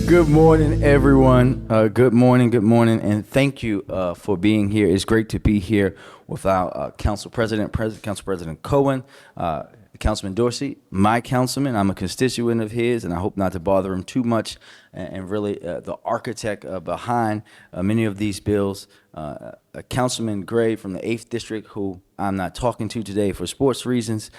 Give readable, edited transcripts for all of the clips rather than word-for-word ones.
Good morning, everyone. Good morning, and thank you for being here. It's great to be here with our Council President Cohen, Councilman Dorsey, my councilman. I'm a constituent of his, and I hope not to bother him too much. And really, the architect behind many of these bills, Councilman Gray from the 8th District, who I'm not talking to today for sports reasons,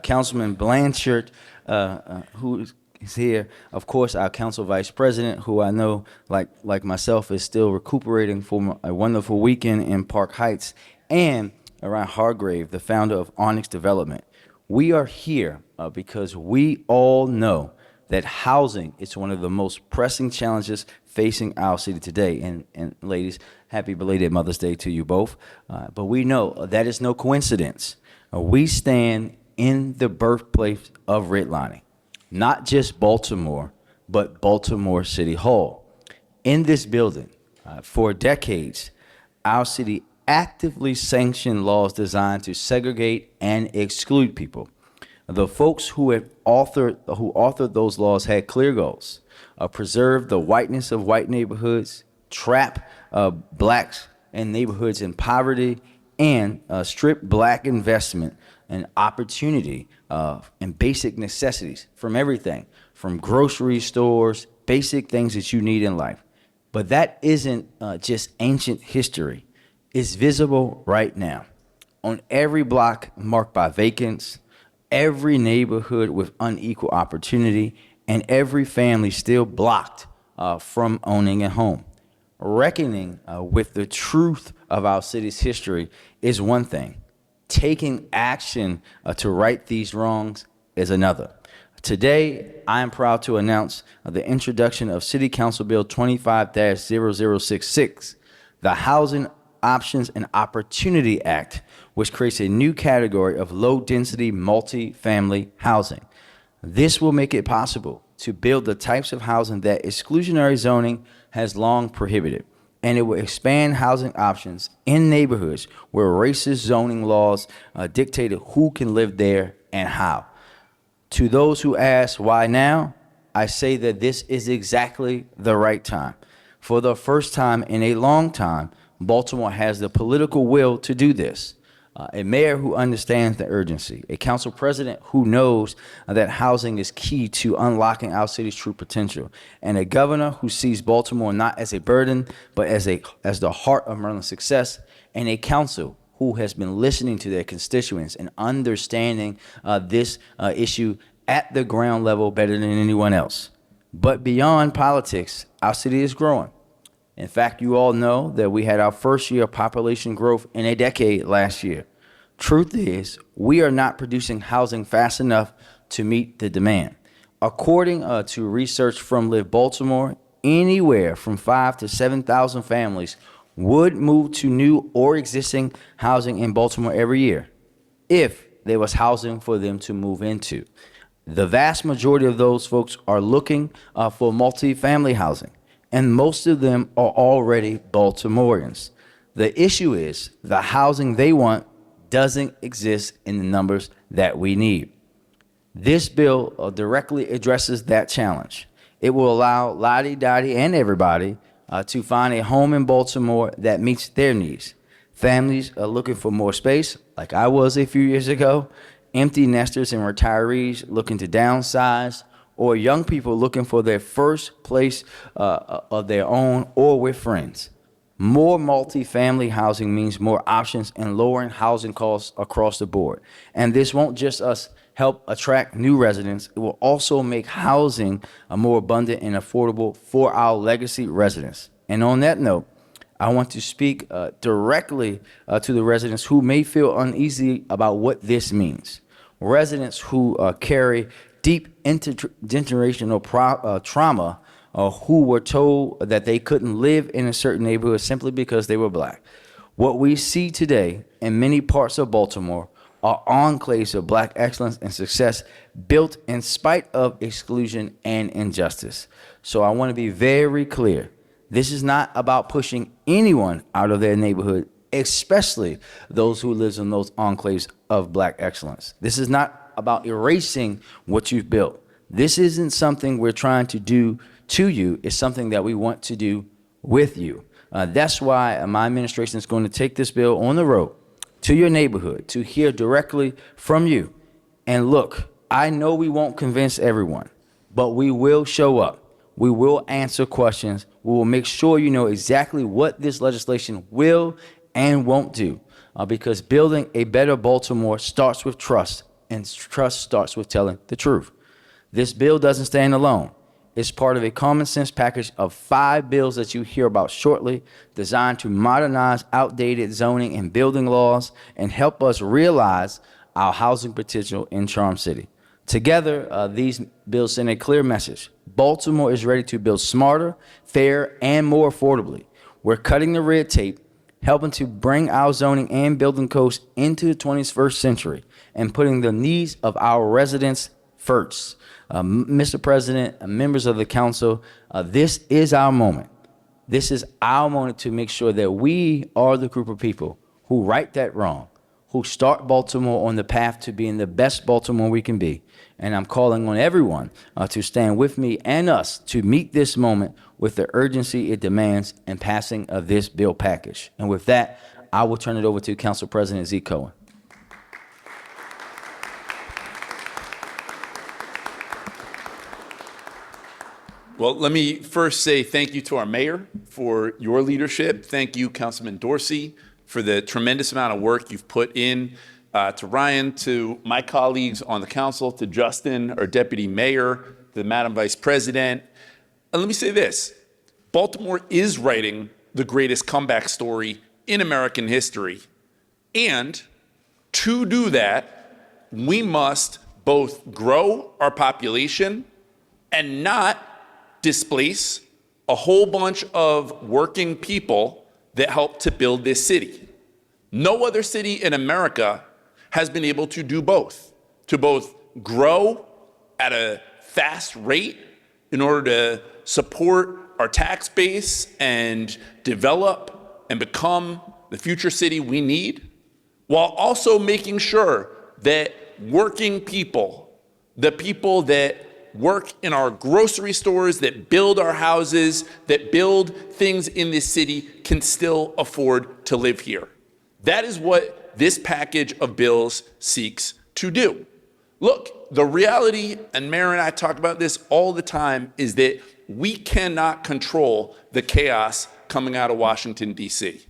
Councilman Blanchard, who is here. Of course, our council vice president, who I know, like myself, is still recuperating from a wonderful weekend in Park Heights, and Ryan Hargrave, the founder of Onyx Development. We are here because we all know that housing is one of the most pressing challenges facing our city today. And ladies, happy belated Mother's Day to you both. But we know that is no coincidence. We stand in the birthplace of redlining. Not just Baltimore, but Baltimore City Hall. In this building, for decades, our city actively sanctioned laws designed to segregate and exclude people. The folks who authored those laws had clear goals: preserve the whiteness of white neighborhoods, trap blacks and neighborhoods in poverty, and strip black investment and opportunity and basic necessities from everything, from grocery stores, basic things that you need in life. But that isn't just ancient history. It's visible right now. On every block marked by vacants, every neighborhood with unequal opportunity, and every family still blocked from owning a home. Reckoning with the truth of our city's history is one thing. Taking action to right these wrongs is another. Today, I am proud to announce the introduction of City Council Bill 25-0066, the Housing Options and Opportunity Act, which creates a new category of low-density multi-family housing. This will make it possible to build the types of housing that exclusionary zoning has long prohibited, and it will expand housing options in neighborhoods where racist zoning laws dictated who can live there and how. To those who ask why now, I say that this is exactly the right time. For the first time in a long time, Baltimore has the political will to do this. A mayor who understands the urgency, a council president who knows that housing is key to unlocking our city's true potential, and a governor who sees Baltimore not as a burden, but as the heart of Maryland's success, and a council who has been listening to their constituents and understanding this issue at the ground level better than anyone else. But beyond politics, our city is growing. In fact, you all know that we had our first year of population growth in a decade last year. Truth is, we are not producing housing fast enough to meet the demand. According to research from Live Baltimore, anywhere from 5,000 to 7,000 families would move to new or existing housing in Baltimore every year if there was housing for them to move into. The vast majority of those folks are looking for multi-family housing, and most of them are already Baltimoreans. The issue is the housing they want doesn't exist in the numbers that we need. This bill directly addresses that challenge. It will allow Lottie, Dottie, and everybody to find a home in Baltimore that meets their needs. Families are looking for more space, like I was a few years ago, empty nesters and retirees looking to downsize, or young people looking for their first place of their own or with friends. More multi-family housing means more options and lowering housing costs across the board. And this won't just help attract new residents, it will also make housing more abundant and affordable for our legacy residents. And on that note, I want to speak directly to the residents who may feel uneasy about what this means. Residents who carry deep intergenerational trauma, who were told that they couldn't live in a certain neighborhood simply because they were black. What we see today in many parts of Baltimore are enclaves of black excellence and success built in spite of exclusion and injustice. So I want to be very clear. This is not about pushing anyone out of their neighborhood, especially those who live in those enclaves of black excellence. This is not about erasing what you've built. This isn't something we're trying to do to you is something that we want to do with you. That's why my administration is going to take this bill on the road to your neighborhood to hear directly from you. And look, I know we won't convince everyone, but we will show up. We will answer questions. We will make sure you know exactly what this legislation will and won't do. Because building a better Baltimore starts with trust, and trust starts with telling the truth. This bill doesn't stand alone. It's part of a common sense package of 5 bills that you hear about shortly, designed to modernize outdated zoning and building laws and help us realize our housing potential in Charm City. Together, these bills send a clear message. Baltimore is ready to build smarter, fair, and more affordably. We're cutting the red tape, helping to bring our zoning and building codes into the 21st century, and putting the needs of our residents first. Mr. President, members of the council, this is our moment. This is our moment to make sure that we are the group of people who right that wrong, who start Baltimore on the path to being the best Baltimore we can be. And I'm calling on everyone to stand with me and us to meet this moment with the urgency it demands in passing of this bill package. And with that, I will turn it over to Council President Z. Cohen. Well, let me first say thank you to our mayor for your leadership. Thank you, Councilman Dorsey, for the tremendous amount of work you've put in, to Ryan, to my colleagues on the council, to Justin, our deputy mayor, to Madam Vice President. And let me say this, Baltimore is writing the greatest comeback story in American history. And to do that, we must both grow our population and not displace a whole bunch of working people that helped to build this city. No other city in America has been able to do both, to both grow at a fast rate in order to support our tax base and develop and become the future city we need, while also making sure that working people, the people that work in our grocery stores, that build our houses, that build things in this city, can still afford to live here. That is what this package of bills seeks to do. Look, the reality, and Mayor and I talk about this all the time, is that we cannot control the chaos coming out of Washington, D.C.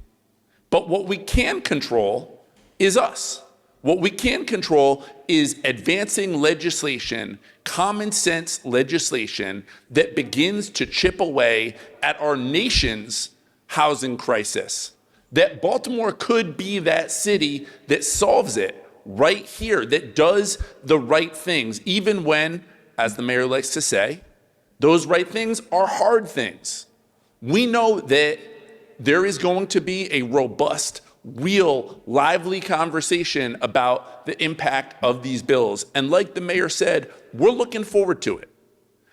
But what we can control is us. What we can control is advancing legislation, common sense legislation that begins to chip away at our nation's housing crisis. That Baltimore could be that city that solves it right here, that does the right things, even when, as the mayor likes to say, those right things are hard things. We know that there is going to be a robust, real, lively conversation about the impact of these bills. And like the mayor said, we're looking forward to it.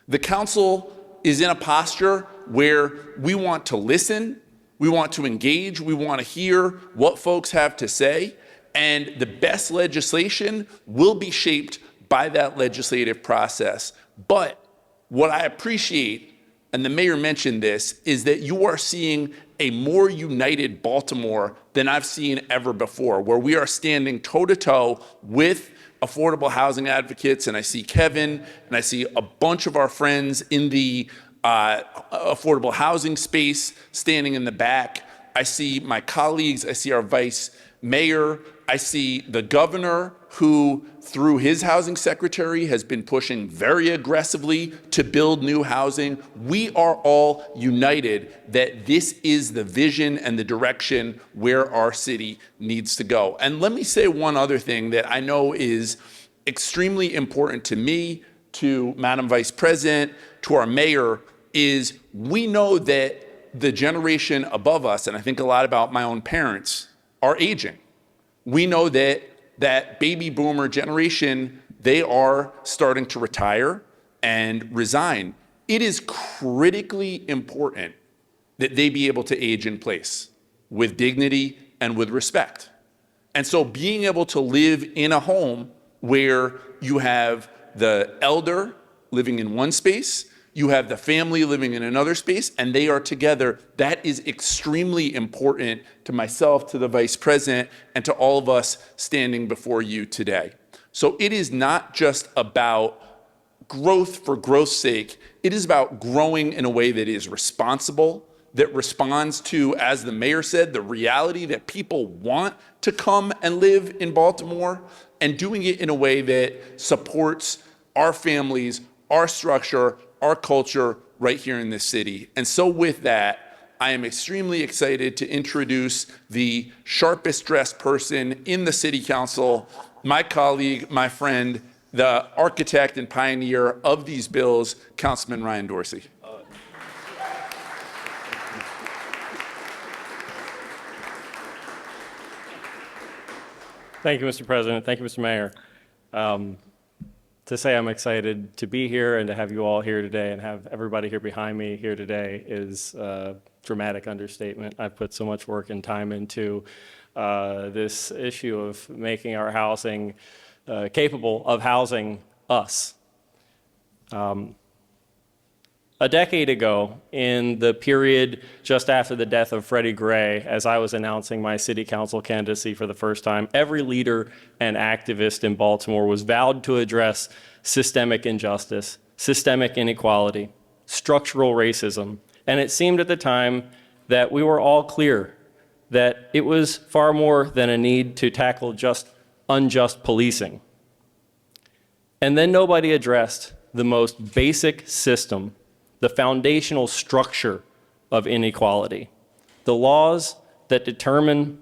The council is in a posture where we want to listen, we want to engage, we want to hear what folks have to say, and the best legislation will be shaped by that legislative process. But what I appreciate, and the mayor mentioned this, is that you are seeing a more united Baltimore than I've seen ever before, where we are standing toe-to-toe with affordable housing advocates, and I see Kevin, and I see a bunch of our friends in the affordable housing space standing in the back. I see my colleagues, I see our vice mayor, I see the governor who, through his housing secretary, has been pushing very aggressively to build new housing. We are all united that this is the vision and the direction where our city needs to go. And let me say one other thing that I know is extremely important to me, to Madam Vice President, to our mayor, is we know that the generation above us, and I think a lot about my own parents, are aging. We know that that baby boomer generation, they are starting to retire and resign. It is critically important that they be able to age in place with dignity and with respect. And so being able to live in a home where you have the elder living in one space, You have the family living in another space, and they are together. That is extremely important to myself, to the Vice President, and to all of us standing before you today. So it is not just about growth for growth's sake. It is about growing in a way that is responsible, that responds to, as the mayor said, the reality that people want to come and live in Baltimore, and doing it in a way that supports our families, our structure, our culture right here in this city. And so with that, I am extremely excited to introduce the sharpest dressed person in the city council, my colleague, my friend, the architect and pioneer of these bills, Councilman Ryan Dorsey. Thank you, Mr. President. Thank you, Mr. Mayor. To say I'm excited to be here and to have you all here today and have everybody here behind me here today is a dramatic understatement. I've put so much work and time into this issue of making our housing capable of housing us. A decade ago, in the period just after the death of Freddie Gray, as I was announcing my city council candidacy for the first time, every leader and activist in Baltimore was vowed to address systemic injustice, systemic inequality, structural racism. And it seemed at the time that we were all clear that it was far more than a need to tackle just unjust policing. And then nobody addressed the most basic system, the foundational structure of inequality, the laws that determine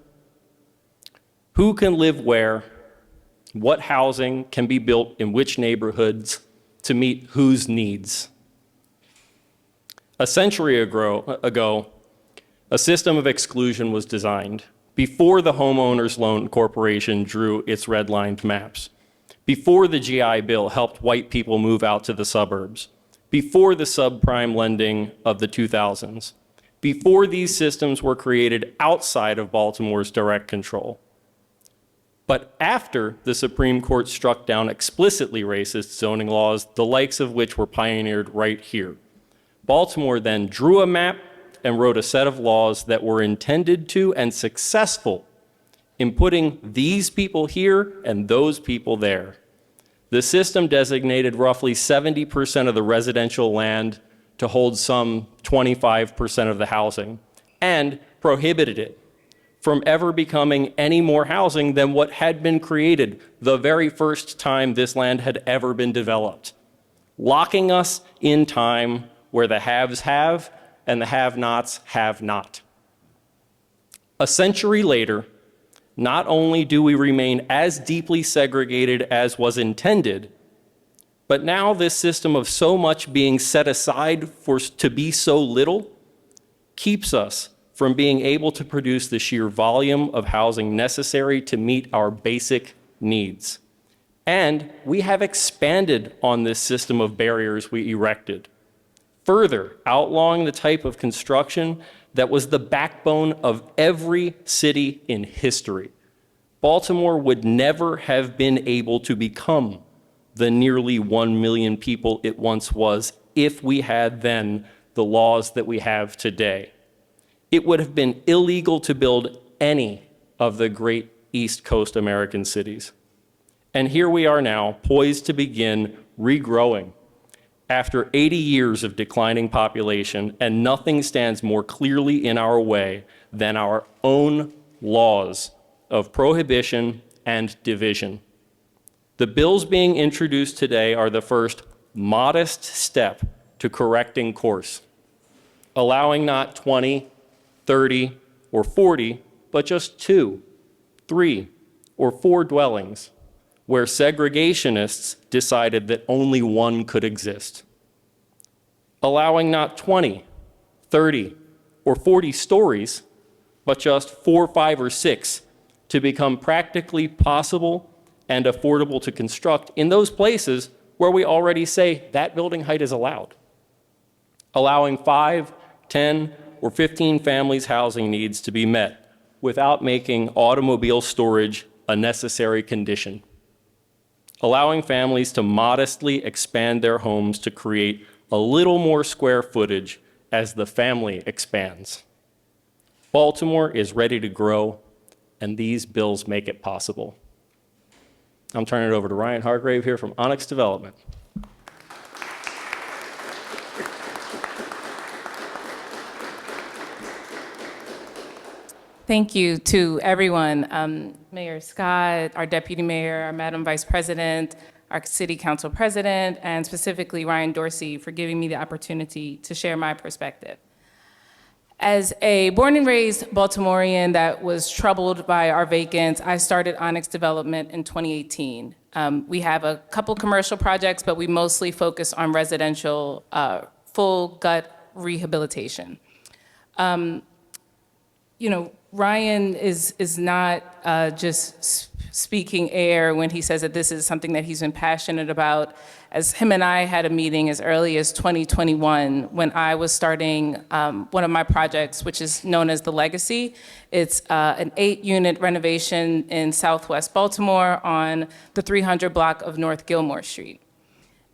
who can live where, what housing can be built in which neighborhoods to meet whose needs. A century ago, a system of exclusion was designed before the Homeowners Loan Corporation drew its red-lined maps, before the GI Bill helped white people move out to the suburbs, before the subprime lending of the 2000s, before these systems were created outside of Baltimore's direct control. But after the Supreme Court struck down explicitly racist zoning laws, the likes of which were pioneered right here, Baltimore then drew a map and wrote a set of laws that were intended to and successful in putting these people here and those people there. The system designated roughly 70% of the residential land to hold some 25% of the housing, and prohibited it from ever becoming any more housing than what had been created the very first time this land had ever been developed, locking us in time where the haves have and the have-nots have not. A century later, not only do we remain as deeply segregated as was intended, but now this system of so much being set aside to be so little keeps us from being able to produce the sheer volume of housing necessary to meet our basic needs. And we have expanded on this system of barriers we erected, further outlawing the type of construction that was the backbone of every city in history. Baltimore would never have been able to become the nearly 1 million people it once was if we had then the laws that we have today. It would have been illegal to build any of the great East Coast American cities. And here we are now, poised to begin regrowing after 80 years of declining population, and nothing stands more clearly in our way than our own laws of prohibition and division. The bills being introduced today are the first modest step to correcting course, allowing not 20, 30, or 40, but just 2, 3, or 4 dwellings, where segregationists decided that only one could exist. Allowing not 20, 30, or 40 stories, but just 4, 5, or 6 to become practically possible and affordable to construct in those places where we already say that building height is allowed. Allowing 5, 10, or 15 families' housing needs to be met without making automobile storage a necessary condition. Allowing families to modestly expand their homes to create a little more square footage as the family expands. Baltimore is ready to grow, and these bills make it possible. I'm turning it over to Ryan Hargrave here from Onyx Development. Thank you to everyone, Mayor Scott, our Deputy Mayor, our Madam Vice President, our City Council President, and specifically Ryan Dorsey for giving me the opportunity to share my perspective. As a born and raised Baltimorean that was troubled by our vacants, I started Onyx Development in 2018. We have a couple commercial projects, but we mostly focus on residential full gut rehabilitation. Ryan is not just speaking air when he says that this is something that he's been passionate about. As him and I had a meeting as early as 2021 when I was starting one of my projects, which is known as The Legacy. It's an 8-unit renovation in Southwest Baltimore on the 300 block of North Gilmore Street.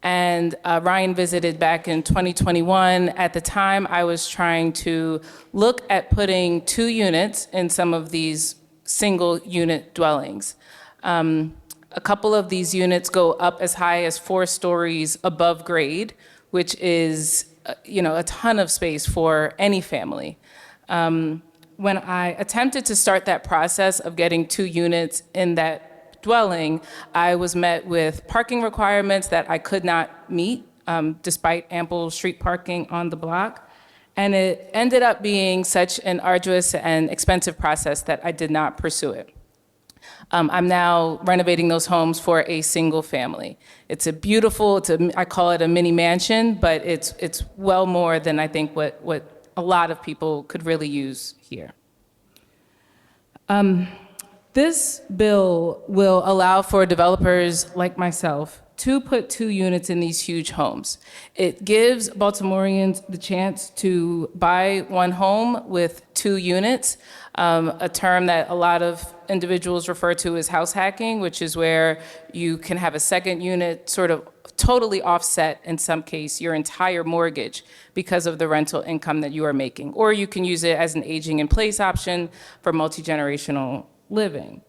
And Ryan visited back in 2021. At the time, I was trying to look at putting 2 units in some of these single unit dwellings. A couple of these units go up as high as 4 stories above grade, which is a ton of space for any family. When I attempted to start that process of getting 2 units in that dwelling, I was met with parking requirements that I could not meet, despite ample street parking on the block. And it ended up being such an arduous and expensive process that I did not pursue it. I'm now renovating those homes for a single family. It's a beautiful, I call it a mini mansion, but it's well more than I think what a lot of people could really use here. This bill will allow for developers like myself to put 2 units in these huge homes. It gives Baltimoreans the chance to buy one home with 2 units, a term that a lot of individuals refer to as house hacking, which is where you can have a second unit sort of totally offset, in some case, your entire mortgage because of the rental income that you are making. Or you can use it as an aging in place option for multi-generational living.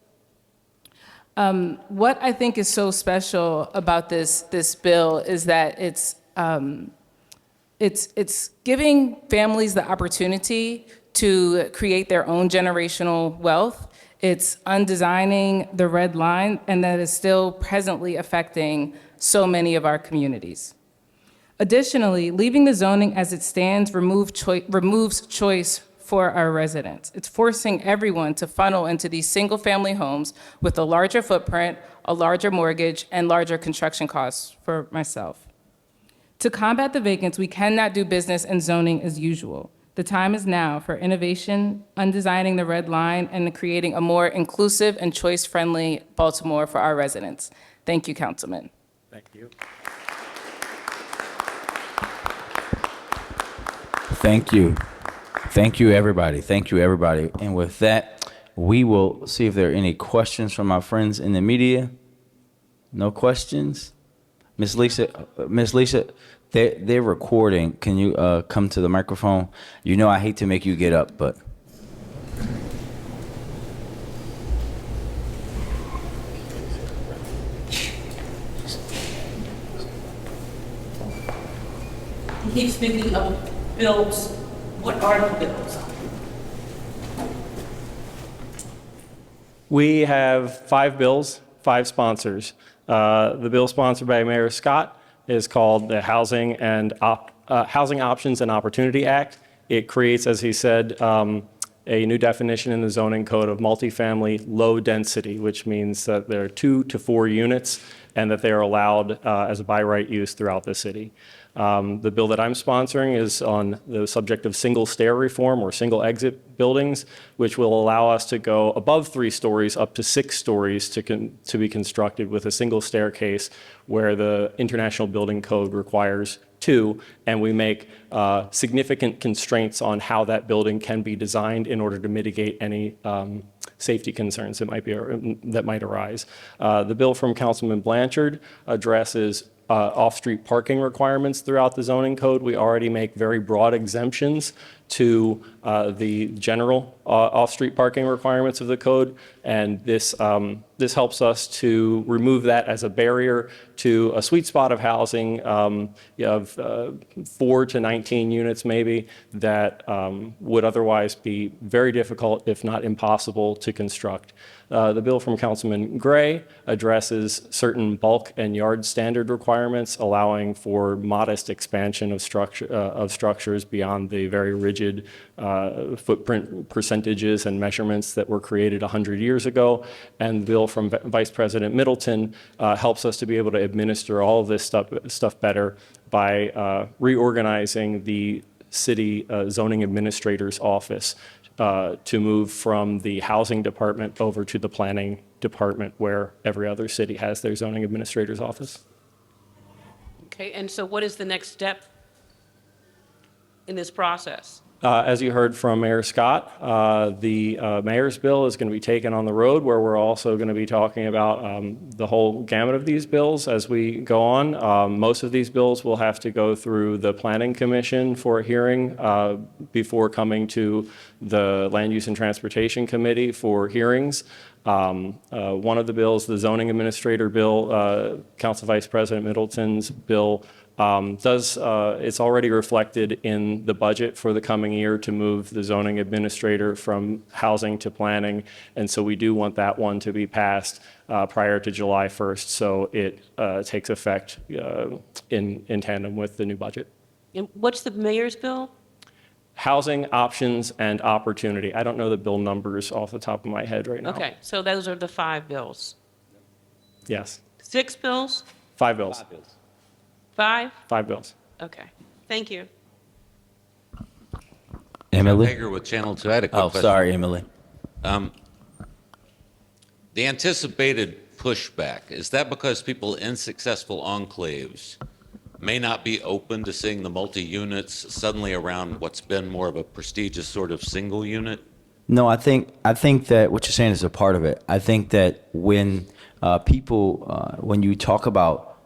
What I think is so special about this bill is that it's giving families the opportunity to create their own generational wealth. It's undesigning the red line, and that is still presently affecting so many of our communities. Additionally, leaving the zoning as it stands removes choice for our residents. It's forcing everyone to funnel into these single-family homes with a larger footprint, a larger mortgage, and larger construction costs for myself. To combat the vacants, we cannot do business and zoning as usual. The time is now for innovation, undesigning the red line, and creating a more inclusive and choice-friendly Baltimore for our residents. Thank you, Councilman. Thank you. Thank you. Thank you, everybody. Thank you, everybody. And with that, we will see if there are any questions from our friends in the media. No questions? Miss Lisa, they're recording. Can you come to the microphone? You know I hate to make you get up, but. He keeps speaking of bills. What are the bills? We have 5 bills, 5 sponsors. The bill sponsored by Mayor Scott is called the Housing Options and Opportunity Act. It creates, as he said, a new definition in the zoning code of multifamily low density, which means that there are 2 to 4 units and that they are allowed as a by right use throughout the city. The bill that I'm sponsoring is on the subject of single stair reform or single exit buildings, which will allow us to go above 3 stories up to 6 stories to be constructed with a single staircase where the International Building Code requires 2, and we make significant constraints on how that building can be designed in order to mitigate any safety concerns that might arise. The bill from Councilman Blanchard addresses off-street parking requirements throughout the zoning code. We already make very broad exemptions to the general off-street parking requirements of the code, and this helps us to remove that as a barrier to a sweet spot of housing of 4 to 19 units maybe that would otherwise be very difficult, if not impossible, to construct. The bill from Councilman Gray addresses certain bulk and yard standard requirements, allowing for modest expansion of structures beyond the very rigid footprint percentages and measurements that were created 100 years ago. And the bill from Vice President Middleton helps us to be able to administer all of this stuff better by reorganizing the city zoning administrator's office to move from the housing department over to the planning department, where every other city has their zoning administrator's office. Okay, and so what is the next step in this process? As you heard from Mayor Scott, the mayor's bill is going to be taken on the road, where we're also going to be talking about the whole gamut of these bills as we go on. Most of these bills will have to go through the Planning Commission for a hearing before coming to the Land Use and Transportation Committee for hearings. One of the bills, the zoning administrator bill, Council Vice President Middleton's bill, it's already reflected in the budget for the coming year to move the zoning administrator from housing to planning. And so we do want that one to be passed prior to July 1st, so it takes effect in tandem with the new budget. And what's the mayor's bill? Housing options and opportunity. I don't know the bill numbers off the top of my head right now. Okay, so those are the 5 bills. Yes. 6 bills? 5 bills. 5? 5 bills. Okay, thank you. Emily? Hager with Channel 2. I had a quick Oh, question. sorry, Emily. The anticipated pushback, is that because people in successful enclaves may not be open to seeing the multi-units suddenly around what's been more of a prestigious sort of single unit? No, I think that what you're saying is a part of it. I think that when when you talk about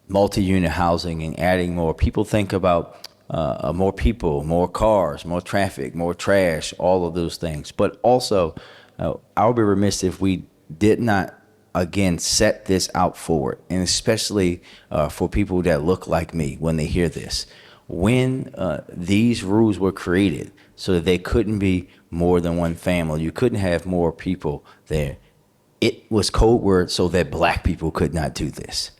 multi-unit housing and adding more, people think about more people, more cars, more traffic, more trash, all of those things. But also, I would be remiss if we did not, again, set this out forward, and especially for people that look like me when they hear this. When these rules were created so that they couldn't be more than one family, you couldn't have more people there, it was code word so that black people could not do this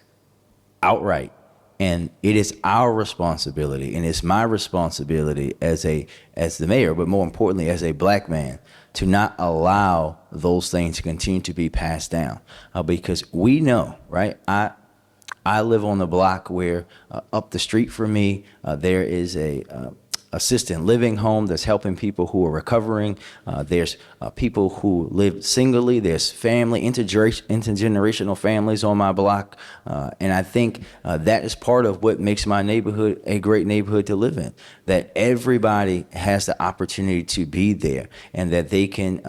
outright. And it is our responsibility, and it's my responsibility as the mayor, but more importantly as a black man, to not allow those things to continue to be passed down, because we know, right? I live on the block where up the street from me there is a assisted living home that's helping people who are recovering. There's people who live singly. There's intergenerational families on my block. And I think that is part of what makes my neighborhood a great neighborhood to live in, that everybody has the opportunity to be there and that they can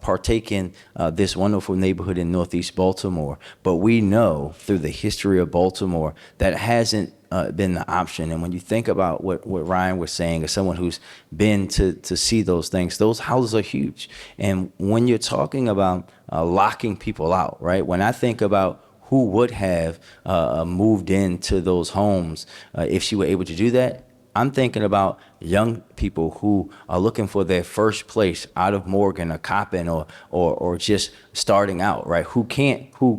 partake in this wonderful neighborhood in Northeast Baltimore. But we know through the history of Baltimore that it hasn't been the option. And when you think about what Ryan was saying, as someone who's been to see those things, those houses are huge. And when you're talking about locking people out, right? When I think about who would have moved into those homes if she were able to do that, I'm thinking about young people who are looking for their first place out of Morgan or Coppin or just starting out, right? Who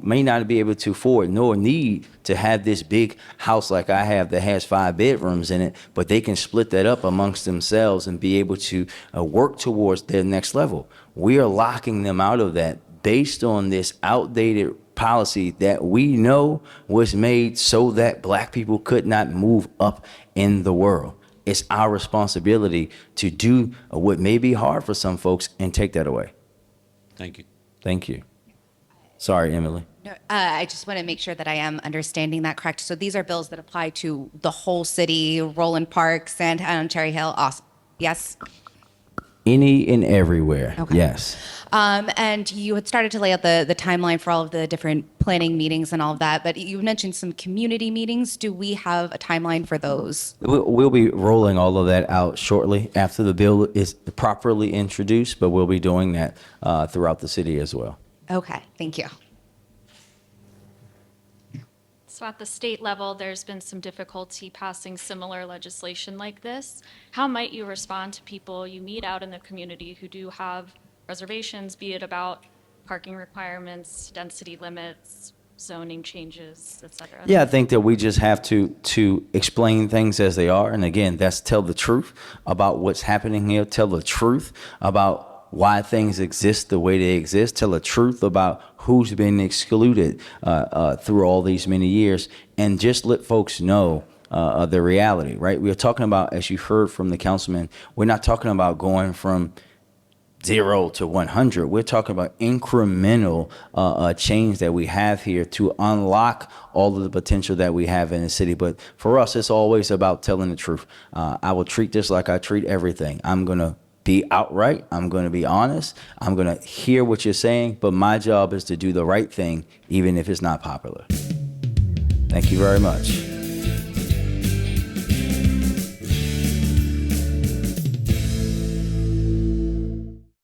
may not be able to afford nor need to have this big house like I have that has 5 bedrooms in it, but they can split that up amongst themselves and be able to work towards their next level. We are locking them out of that based on this outdated policy that we know was made so that black people could not move up in the world. It's our responsibility to do what may be hard for some folks and take that away. Thank you. Thank you. Sorry, Emily. No, I just want to make sure that I am understanding that correct. So these are bills that apply to the whole city, Roland Park, Sandtown, Cherry Hill, awesome. Yes? Any and everywhere. Okay. Yes. And you had started to lay out the timeline for all of the different planning meetings and all of that, but you mentioned some community meetings. Do we have a timeline for those? We'll be rolling all of that out shortly after the bill is properly introduced, but we'll be doing that throughout the city as well. Okay, thank you. So at the state level, there's been some difficulty passing similar legislation like this. How might you respond to people you meet out in the community who do have reservations, be it about parking requirements, density limits, zoning changes, et cetera? Yeah, I think that we just have to explain things as they are. And again, that's tell the truth about what's happening here, tell the truth about why things exist the way they exist, tell the truth about who's been excluded through all these many years, and just let folks know the reality, right? We're talking about, as you heard from the councilman, we're not talking about going from 0 to 100. We're talking about incremental change that we have here to unlock all of the potential that we have in the city. But for us, it's always about telling the truth. I will treat this like I treat everything. I'm going to be outright. I'm going to be honest. I'm going to hear what you're saying, but my job is to do the right thing, even if it's not popular. Thank you very much.